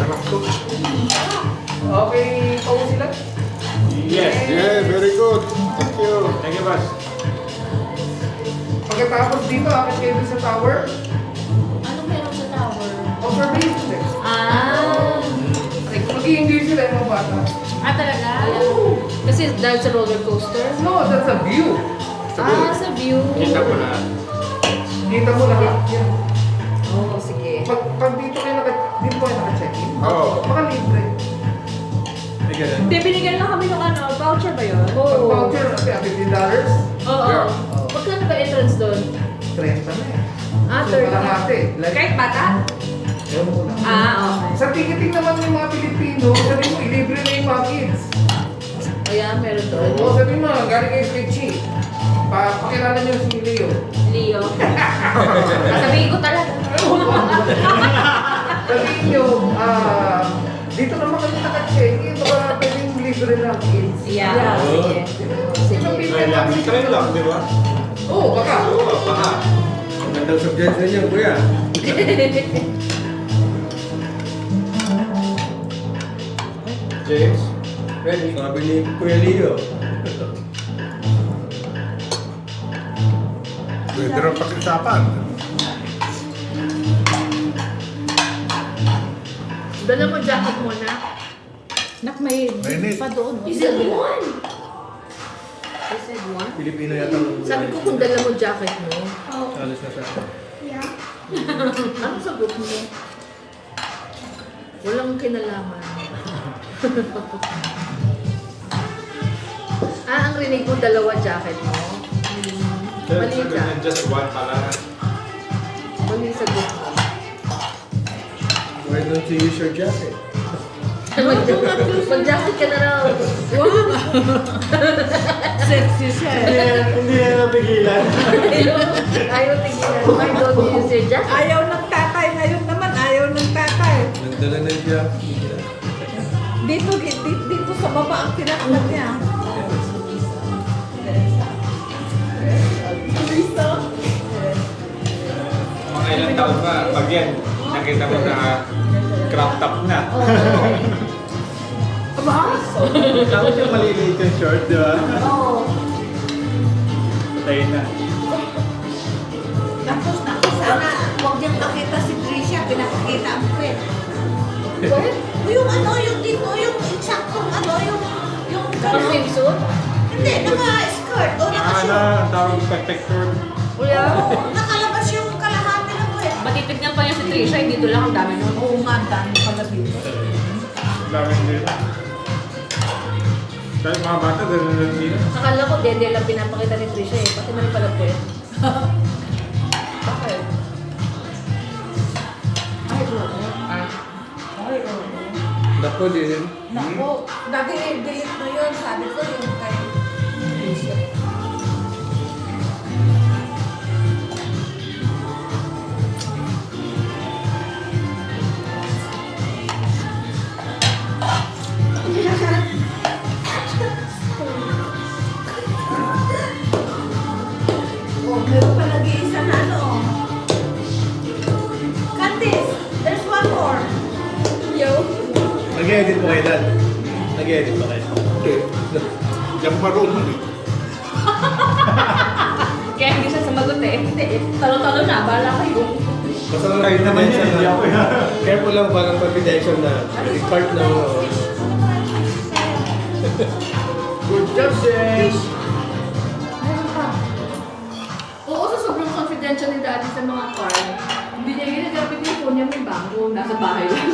Sarap to. Okay, pauwi sila? Yes. Yeah, very good. Thank you. Thank you, boss. Pagkatapos dito, akit kayo dun sa tower. Anong meron sa tower? Observation eh. Ah. Like, mag-i-enjoy sila yung mga bata. Ah, talaga? Kasi dahil sa roller coaster? No, that's a view. Ah, sa view. Kita ko na. Kita mo lahat yan. Oo, sige. Pag dito kayo naka-check-in, Oo. makalibre. Ay, ganun. Hindi, binigyan lang kami ng ano, voucher ba yun? Pag Oo. voucher, $50, Oo. Yeah. Magkano ba entrance doon? 30 na eh. Ah, So, 30. kalahati. Like, Kahit bata? ewan ko lang. Ah, okay. Sa ticketing naman ng mga Pilipino, sabi mo, ilibre na yung mga kids. Kaya meron doon. Oo, sabi mo, galing kayo kay Chi. Pakilala niyo si Leo. Leo. Sabihin ko talaga. Sabihin niyo, dito naman kayo naka-check-in, baka pwedeng libre ng kids. Yeah. Sige. Sige. Try lang. Try lang, di ba? Oo, baka. Oo, baka. Magandang suggestion niya, kuya. James, ready? Sabi ni Kuya Leo. Pwede rin pag-usapan. Dala mo jacket mo na. Nak, may Mainit. pa doon. Is it one? Is it one? Pilipino yata. Sabi ko kung dala mo jacket mo. Alis na sa Anong sagot mo? Walang kinalaman. Ang rinig mo dalawa jacket mo. Mali ka. Just one pala. Mali sagot mo. Why don't you use your jacket? Mag-jacket ka na raw. Sexy siya eh. Hindi na napigilan. Ayaw tigilan. Why don't you use your jacket? Ayaw ng tatay. Ngayon naman, ayaw ng tatay. Nagdala na yung jacket. Dito sa baba ang tinaklag niya. Mga ilang taon pa, pag yan, nakita mo na crop top na. Tapos yung maliliit yung short, di ba? Oo. Patay na. Tapos sana, huwag niyang makita si Tricia, pinakakita ang kwet. What? Yung ano, yung dito, yung eksaktong ano, yung Pang swimsuit? hindi, naka-skirt o naka-short. Ang tawag protector. Kuya? Oo, nakalabas yung kalahati ng kwet. Matitignan pa niya si Trisha, hindi dito lang ang dami nun. Oo nga, ang dami pala dito. Daming dito. Kahit mga bata, ganun lang dito. Akala ko dede lang pinapakita ni Trisha eh. Pati mali pala po eh. Bakit? Ay, oo. Ay, oo. Naku din. Naku, nag-delete mo yun. Sabi ko yung kay Tricia. Oh, meron pa nag-iisa na ano. Candice, there's one more. Yo. Nag-edit mo kayo, Dad? Nag-edit ba kayo? Hindi. Hindi ako marunong eh. Kaya hindi siya sumagot eh. Hindi. Talo-talo na, bala kayo. Basta lang Kahit naman yan, confidential hindi na. ako yan. Careful lang ba ng confidential na part na Good job, James! Meron pa. Oo, sa sobrang confidential ni Daddy sa mga car. Hindi niya ginagamit yung phone niya, may bago. Nasa bahay lang.